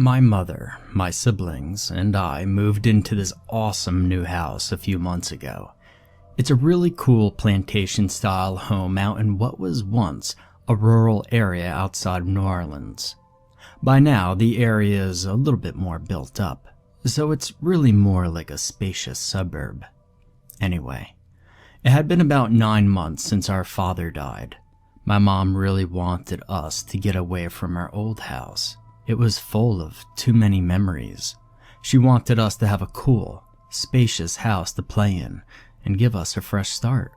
My mother, my siblings, and I moved into this awesome new house a few months ago. It's a really cool plantation-style home out in what was once a rural area outside of New Orleans. By now, the area is a little bit more built up, so it's really more like a spacious suburb. Anyway, it had been about 9 months since our father died. My mom really wanted us to get away from our old house. It was full of too many memories. She wanted us to have a cool, spacious house to play in and give us a fresh start.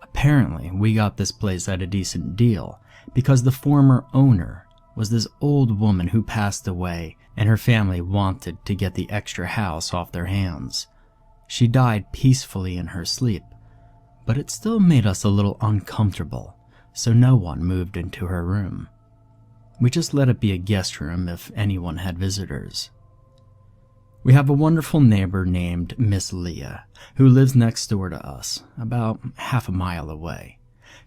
Apparently, we got this place at a decent deal because the former owner was this old woman who passed away and her family wanted to get the extra house off their hands. She died peacefully in her sleep, but it still made us a little uncomfortable, so no one moved into her room. We just let it be a guest room if anyone had visitors. We have a wonderful neighbor named Miss Leah, who lives next door to us, about half a mile away.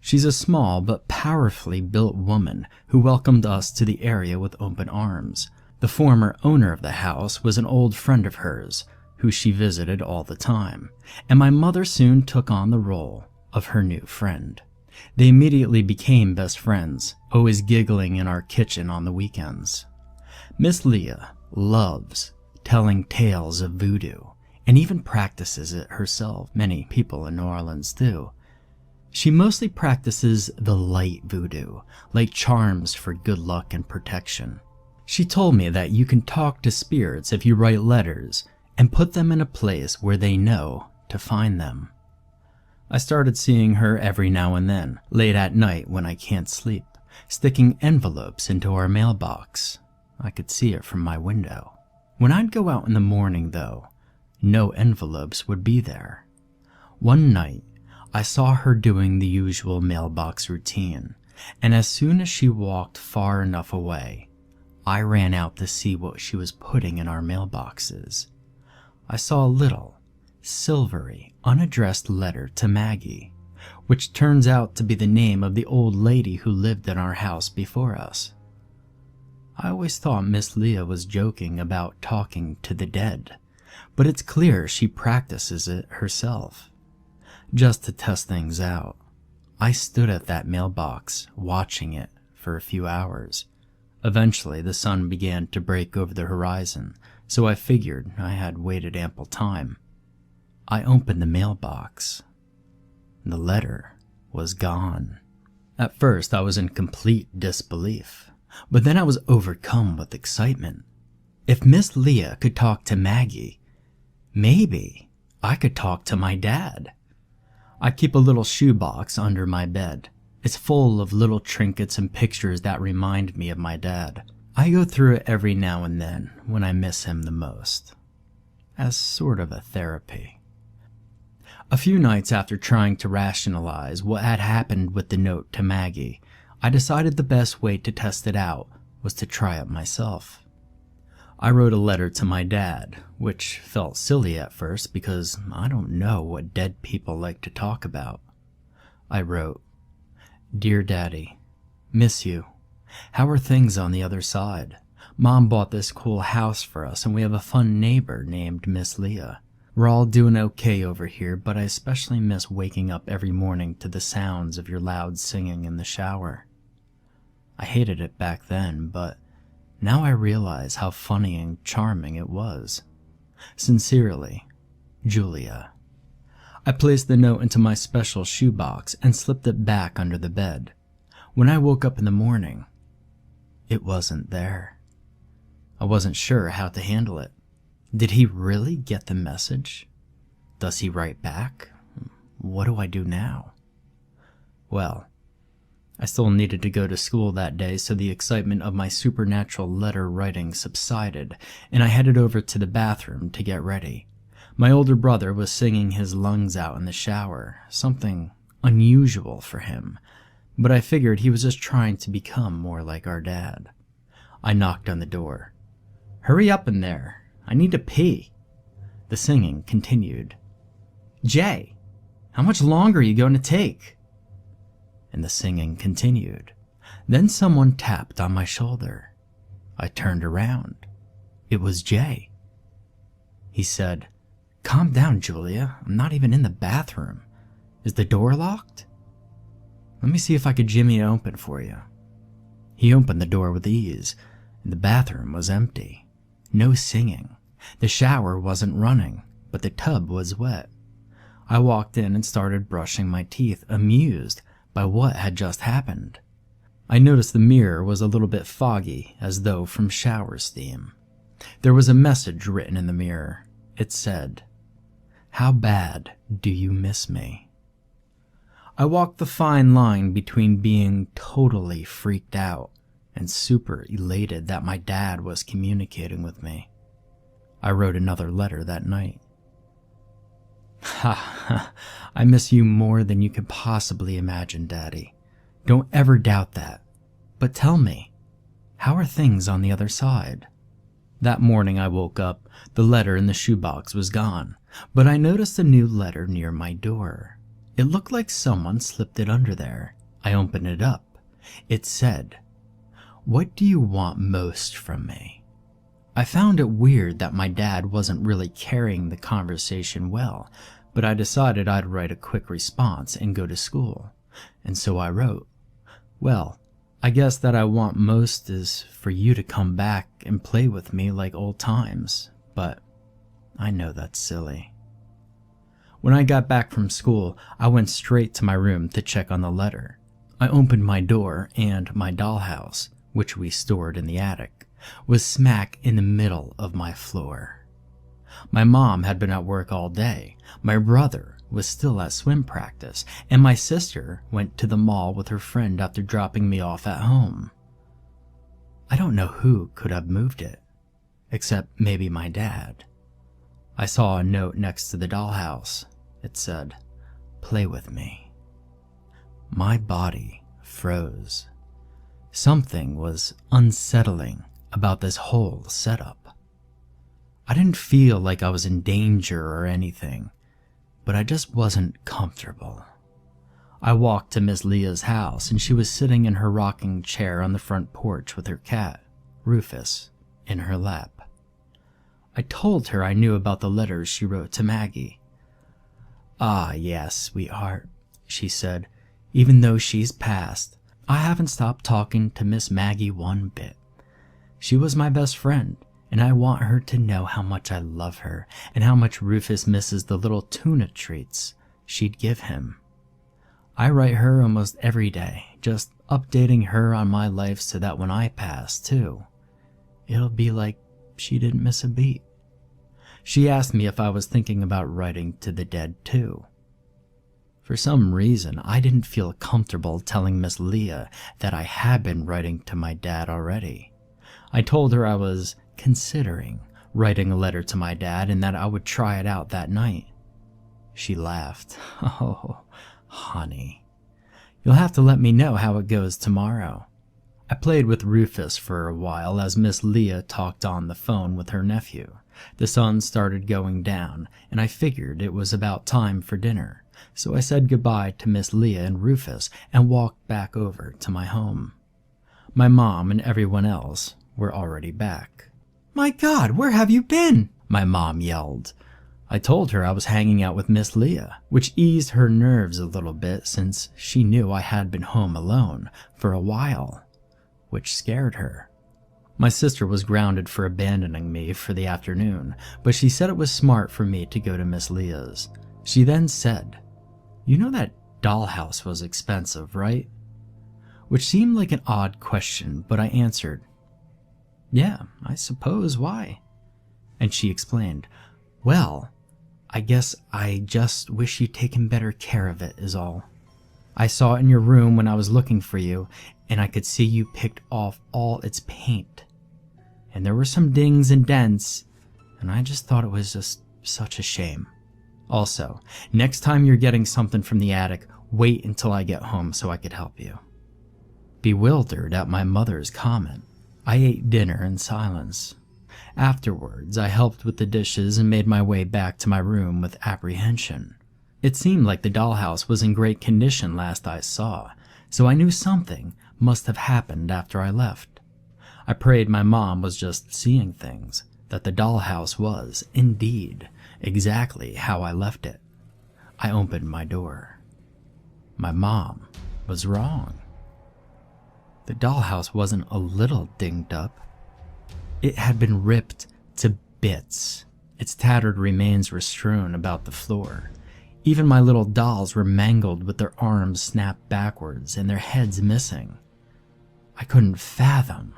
She's a small but powerfully built woman who welcomed us to the area with open arms. The former owner of the house was an old friend of hers, who she visited all the time, and my mother soon took on the role of her new friend. They immediately became best friends, always giggling in our kitchen on the weekends. Miss Leah loves telling tales of voodoo, and even practices it herself. Many people in New Orleans do. She mostly practices the light voodoo, like charms for good luck and protection. She told me that you can talk to spirits if you write letters and put them in a place where they know to find them. I started seeing her every now and then, late at night when I can't sleep, sticking envelopes into our mailbox. I could see it from my window. When I'd go out in the morning, though, no envelopes would be there. One night, I saw her doing the usual mailbox routine, and as soon as she walked far enough away, I ran out to see what she was putting in our mailboxes. I saw a little, silvery, unaddressed letter to Maggie, which turns out to be the name of the old lady who lived in our house before us. I always thought Miss Leah was joking about talking to the dead, but it's clear she practices it herself. Just to test things out, I stood at that mailbox, watching it for a few hours. Eventually, the sun began to break over the horizon, so I figured I had waited ample time. I opened the mailbox. The letter was gone. At first, I was in complete disbelief, but then I was overcome with excitement. If Miss Leah could talk to Maggie, maybe I could talk to my dad. I keep a little shoebox under my bed. It's full of little trinkets and pictures that remind me of my dad. I go through it every now and then when I miss him the most, as sort of a therapy. A few nights after trying to rationalize what had happened with the note to Maggie, I decided the best way to test it out was to try it myself. I wrote a letter to my dad, which felt silly at first because I don't know what dead people like to talk about. I wrote, "Dear Daddy, miss you. How are things on the other side? Mom bought this cool house for us and we have a fun neighbor named Miss Leah. We're all doing okay over here, but I especially miss waking up every morning to the sounds of your loud singing in the shower. I hated it back then, but now I realize how funny and charming it was. Sincerely, Julia." I placed the note into my special shoebox and slipped it back under the bed. When I woke up in the morning, it wasn't there. I wasn't sure how to handle it. Did he really get the message? Does he write back? What do I do now? Well, I still needed to go to school that day, so the excitement of my supernatural letter writing subsided, and I headed over to the bathroom to get ready. My older brother was singing his lungs out in the shower, something unusual for him, but I figured he was just trying to become more like our dad. I knocked on the door. "Hurry up in there. I need to pee." The singing continued. "Jay, how much longer are you going to take?" And the singing continued. Then someone tapped on my shoulder. I turned around. It was Jay. He said, "Calm down, Julia. I'm not even in the bathroom. Is the door locked? Let me see if I could jimmy it open for you." He opened the door with ease, and the bathroom was empty. No singing. The shower wasn't running, but the tub was wet. I walked in and started brushing my teeth, amused by what had just happened. I noticed the mirror was a little bit foggy, as though from shower steam. There was a message written in the mirror. It said, "How bad do you miss me?" I walked the fine line between being totally freaked out and super elated that my dad was communicating with me. I wrote another letter that night. "Ha, I miss you more than you could possibly imagine, Daddy. Don't ever doubt that. But tell me, how are things on the other side?" That morning I woke up, the letter in the shoebox was gone, but I noticed a new letter near my door. It looked like someone slipped it under there. I opened it up. It said, "What do you want most from me?" I found it weird that my dad wasn't really carrying the conversation well, but I decided I'd write a quick response and go to school. And so I wrote, "Well, I guess that I want most is for you to come back and play with me like old times, but I know that's silly." When I got back from school, I went straight to my room to check on the letter. I opened my door and my dollhouse, which we stored in the attic, was smack in the middle of my floor. My mom had been at work all day, my brother was still at swim practice, and my sister went to the mall with her friend after dropping me off at home. I don't know who could have moved it, except maybe my dad. I saw a note next to the dollhouse. It said, "Play with me." My body froze. Something was unsettling about this whole setup. I didn't feel like I was in danger or anything, but I just wasn't comfortable. I walked to Miss Leah's house, and she was sitting in her rocking chair on the front porch with her cat, Rufus, in her lap. I told her I knew about the letters she wrote to Maggie. "Ah, yes, sweetheart," she said. "Even though she's passed, I haven't stopped talking to Miss Maggie one bit. She was my best friend, and I want her to know how much I love her and how much Rufus misses the little tuna treats she'd give him. I write her almost every day, just updating her on my life so that when I pass, too, it'll be like she didn't miss a beat." She asked me if I was thinking about writing to the dead, too. For some reason, I didn't feel comfortable telling Miss Leah that I had been writing to my dad already. I told her I was considering writing a letter to my dad and that I would try it out that night. She laughed. "Oh, honey, you'll have to let me know how it goes tomorrow." I played with Rufus for a while as Miss Leah talked on the phone with her nephew. The sun started going down, and I figured it was about time for dinner, so I said goodbye to Miss Leah and Rufus and walked back over to my home. My mom and everyone else were already back. "My God, where have you been?" my mom yelled. I told her I was hanging out with Miss Leah, which eased her nerves a little bit since she knew I had been home alone for a while, which scared her. My sister was grounded for abandoning me for the afternoon, but she said it was smart for me to go to Miss Leah's. She then said, "You know that dollhouse was expensive, right?" Which seemed like an odd question, but I answered, "Yeah, I suppose, why?" And she explained, "Well, I guess I just wish you'd taken better care of it is all. I saw it in your room when I was looking for you, and I could see you picked off all its paint. And there were some dings and dents, and I just thought it was just such a shame. Also, next time you're getting something from the attic, wait until I get home so I could help you." Bewildered at my mother's comment, I ate dinner in silence. Afterwards, I helped with the dishes and made my way back to my room with apprehension. It seemed like the dollhouse was in great condition last I saw, so I knew something must have happened after I left. I prayed my mom was just seeing things, that the dollhouse was, indeed, exactly how I left it. I opened my door. My mom was wrong. The dollhouse wasn't a little dinged up. It had been ripped to bits. Its tattered remains were strewn about the floor. Even my little dolls were mangled with their arms snapped backwards and their heads missing. I couldn't fathom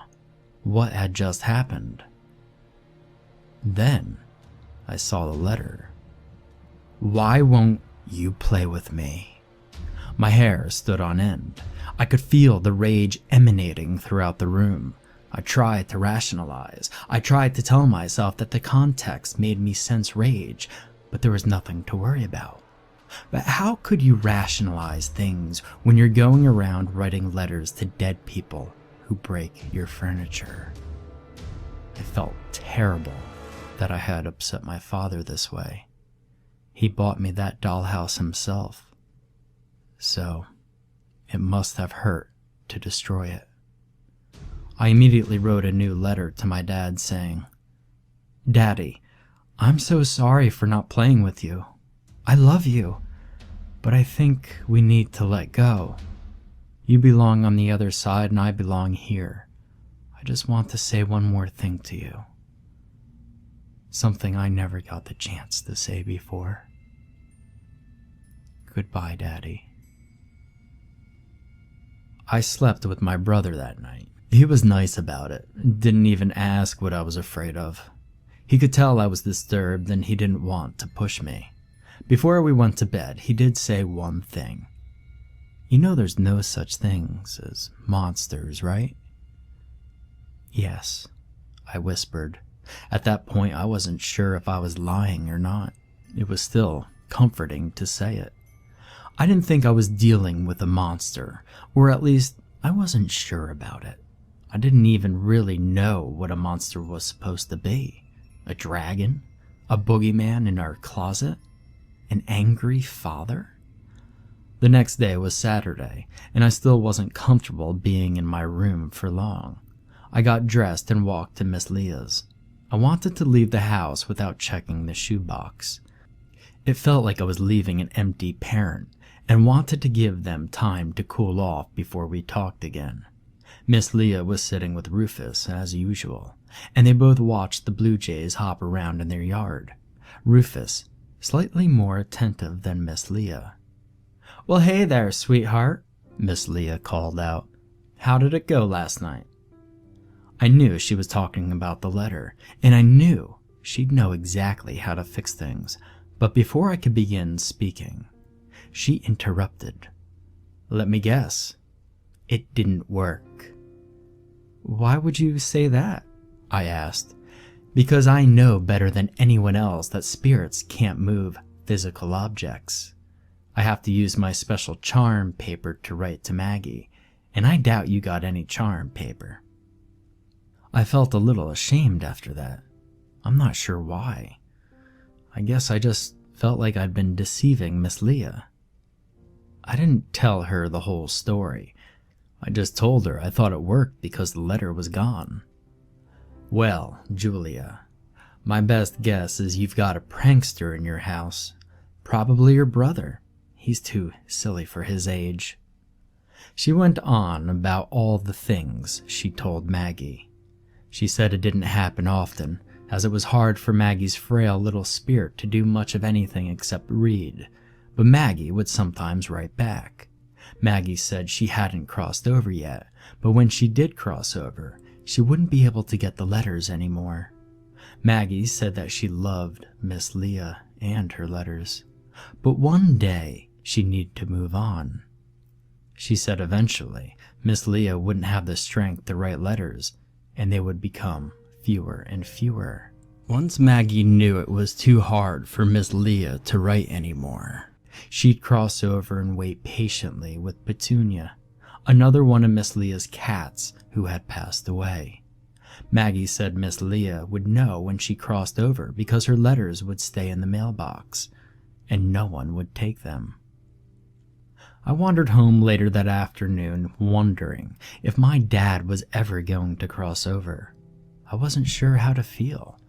what had just happened. Then I saw the letter. Why won't you play with me? My hair stood on end. I could feel the rage emanating throughout the room. I tried to rationalize. I tried to tell myself that the context made me sense rage, but there was nothing to worry about. But how could you rationalize things when you're going around writing letters to dead people who break your furniture? I felt terrible that I had upset my father this way. He bought me that dollhouse himself, so it must have hurt to destroy it. I immediately wrote a new letter to my dad saying, "Daddy, I'm so sorry for not playing with you. I love you, but I think we need to let go. You belong on the other side and I belong here. I just want to say one more thing to you. Something I never got the chance to say before. Goodbye, Daddy." I slept with my brother that night. He was nice about it, didn't even ask what I was afraid of. He could tell I was disturbed and he didn't want to push me. Before we went to bed, he did say one thing. "You know there's no such things as monsters, right?" "Yes," I whispered. At that point, I wasn't sure if I was lying or not. It was still comforting to say it. I didn't think I was dealing with a monster, or at least I wasn't sure about it. I didn't even really know what a monster was supposed to be. A dragon? A boogeyman in our closet? An angry father? The next day was Saturday, and I still wasn't comfortable being in my room for long. I got dressed and walked to Miss Leah's. I wanted to leave the house without checking the shoebox. It felt like I was leaving an empty parent, and wanted to give them time to cool off before we talked again. Miss Leah was sitting with Rufus, as usual, and they both watched the blue jays hop around in their yard. Rufus, slightly more attentive than Miss Leah. "Well, hey there, sweetheart," Miss Leah called out. "How did it go last night?" I knew she was talking about the letter, and I knew she'd know exactly how to fix things, but before I could begin speaking, she interrupted. "Let me guess. It didn't work." "Why would you say that?" I asked. "Because I know better than anyone else that spirits can't move physical objects. I have to use my special charm paper to write to Maggie, and I doubt you got any charm paper." I felt a little ashamed after that. I'm not sure why. I guess I just felt like I'd been deceiving Miss Leah. I didn't tell her the whole story. I just told her I thought it worked because the letter was gone. "Well, Julia, my best guess is you've got a prankster in your house. Probably your brother. He's too silly for his age." She went on about all the things she told Maggie. She said it didn't happen often, as it was hard for Maggie's frail little spirit to do much of anything except read, but Maggie would sometimes write back. Maggie said she hadn't crossed over yet, but when she did cross over, she wouldn't be able to get the letters anymore. Maggie said that she loved Miss Leah and her letters, but one day she needed to move on. She said eventually Miss Leah wouldn't have the strength to write letters, and they would become fewer and fewer. Once Maggie knew it was too hard for Miss Leah to write anymore, she'd cross over and wait patiently with Petunia, another one of Miss Leah's cats who had passed away. Maggie said Miss Leah would know when she crossed over because her letters would stay in the mailbox, and no one would take them. I wandered home later that afternoon wondering if my dad was ever going to cross over. I wasn't sure how to feel.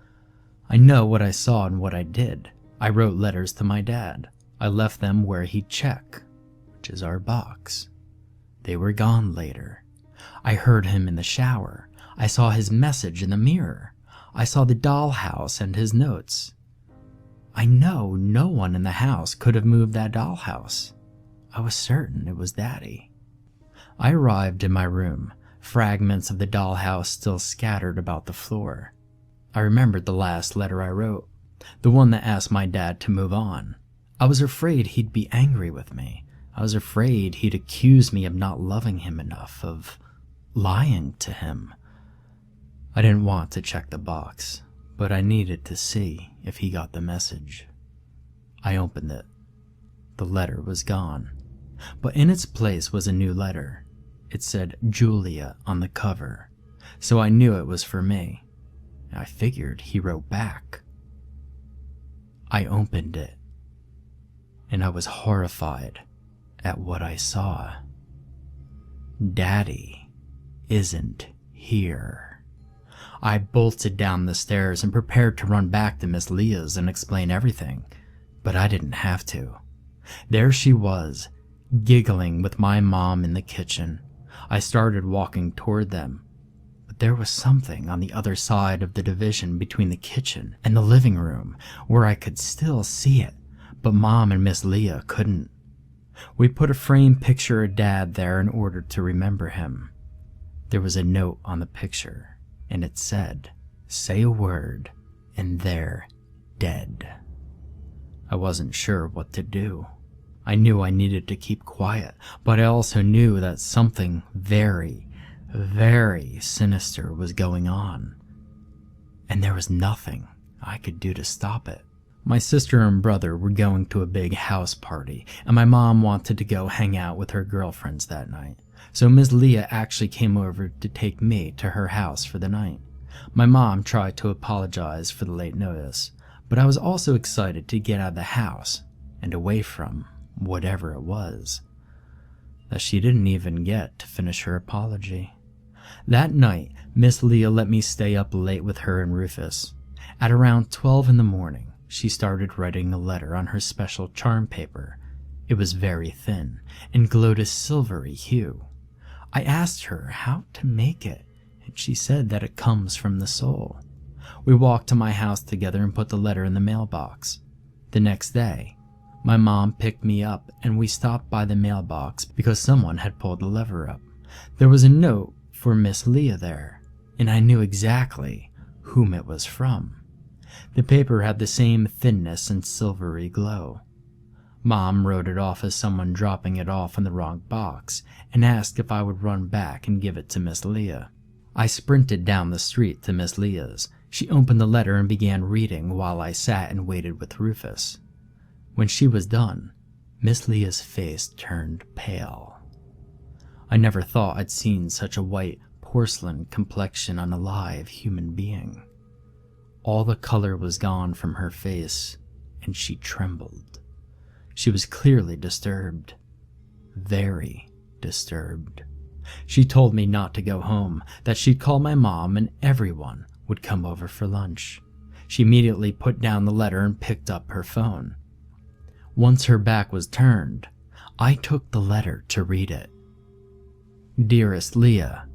I know what I saw and what I did. I wrote letters to my dad. I left them where he'd check, which is our box. They were gone later. I heard him in the shower. I saw his message in the mirror. I saw the dollhouse and his notes. I know no one in the house could have moved that dollhouse. I was certain it was Daddy. I arrived in my room, fragments of the dollhouse still scattered about the floor. I remembered the last letter I wrote, the one that asked my dad to move on. I was afraid he'd be angry with me. I was afraid he'd accuse me of not loving him enough, of lying to him. I didn't want to check the box, but I needed to see if he got the message. I opened it. The letter was gone, but in its place was a new letter. It said Julia on the cover, so I knew it was for me. I figured he wrote back. I opened it, and I was horrified at what I saw. Daddy isn't here. I bolted down the stairs and prepared to run back to Miss Leah's and explain everything, but I didn't have to. There she was, giggling with my mom in the kitchen. I started walking toward them, but there was something on the other side of the division between the kitchen and the living room where I could still see it, but Mom and Miss Leah couldn't. We put a framed picture of Dad there in order to remember him. There was a note on the picture, and it said, "Say a word, and they're dead." I wasn't sure what to do. I knew I needed to keep quiet, but I also knew that something very, very sinister was going on, and there was nothing I could do to stop it. My sister and brother were going to a big house party, and my mom wanted to go hang out with her girlfriends that night, so Miss Leah actually came over to take me to her house for the night. My mom tried to apologize for the late notice, but I was also excited to get out of the house and away from whatever it was, that she didn't even get to finish her apology. That night, Miss Leah let me stay up late with her and Rufus. At around 12 in the morning, she started writing a letter on her special charm paper. It was very thin and glowed a silvery hue. I asked her how to make it, and she said that it comes from the soul. We walked to my house together and put the letter in the mailbox. The next day, my mom picked me up and we stopped by the mailbox because someone had pulled the lever up. There was a note for Miss Leah there, and I knew exactly whom it was from. The paper had the same thinness and silvery glow. Mom wrote it off as someone dropping it off in the wrong box and asked if I would run back and give it to Miss Leah. I sprinted down the street to Miss Leah's. She opened the letter and began reading while I sat and waited with Rufus. When she was done, Miss Leah's face turned pale. I never thought I'd seen such a white porcelain complexion on a live human being. All the color was gone from her face, and she trembled. She was clearly disturbed. Very disturbed. She told me not to go home, that she'd call my mom and everyone would come over for lunch. She immediately put down the letter and picked up her phone. Once her back was turned, I took the letter to read it. "Dearest Leah,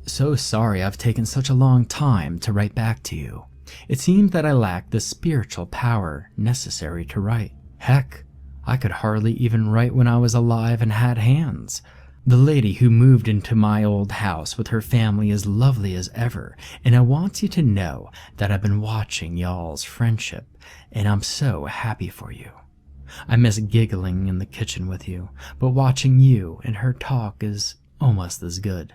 so sorry I've taken such a long time to write back to you. It seemed that I lacked the spiritual power necessary to write. Heck, I could hardly even write when I was alive and had hands. The lady who moved into my old house with her family is lovely as ever, and I want you to know that I've been watching y'all's friendship, and I'm so happy for you. I miss giggling in the kitchen with you, but watching you and her talk is almost as good.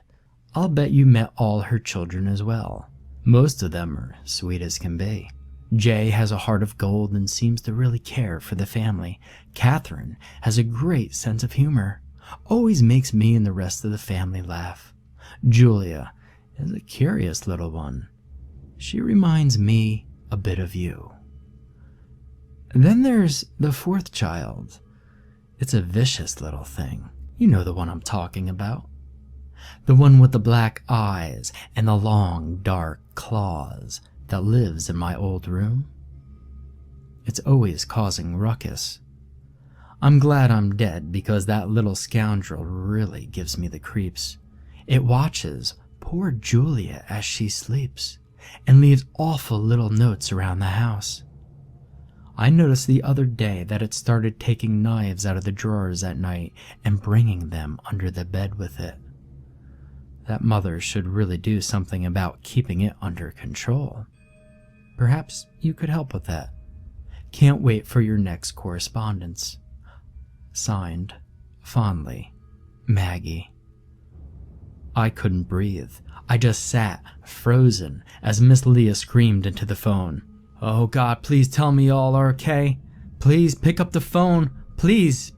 I'll bet you met all her children as well. Most of them are sweet as can be. Jay has a heart of gold and seems to really care for the family. Catherine has a great sense of humor. Always makes me and the rest of the family laugh. Julia is a curious little one. She reminds me a bit of you. Then there's the fourth child. It's a vicious little thing. You know the one I'm talking about. The one with the black eyes and the long, dark claws that lives in my old room. It's always causing ruckus. I'm glad I'm dead because that little scoundrel really gives me the creeps. It watches poor Julia as she sleeps and leaves awful little notes around the house. I noticed the other day that it started taking knives out of the drawers at night and bringing them under the bed with it. That mother should really do something about keeping it under control. Perhaps you could help with that. Can't wait for your next correspondence. Signed, fondly, Maggie. I couldn't breathe. I just sat, frozen, as Miss Leah screamed into the phone. Oh God, please tell me y'all are okay. Please pick up the phone. Please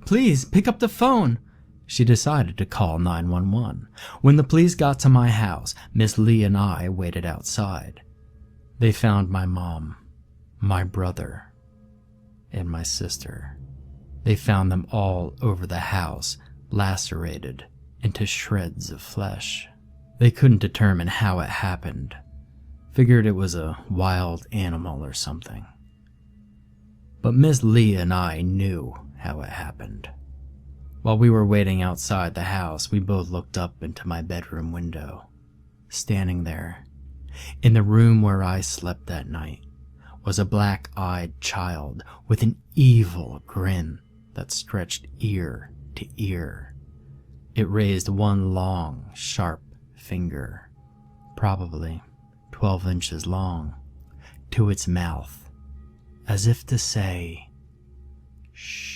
pick up the phone. She decided to call 911. When the police got to my house, Miss Leah and I waited outside. They found my mom, my brother, and my sister. They found them all over the house, lacerated into shreds of flesh. They couldn't determine how it happened. Figured it was a wild animal or something. But Miss Leah and I knew how it happened. While we were waiting outside the house, we both looked up into my bedroom window. Standing there, in the room where I slept that night, was a black-eyed child with an evil grin that stretched ear to ear. It raised one long, sharp finger, probably 12 inches long, to its mouth, as if to say, "Shh."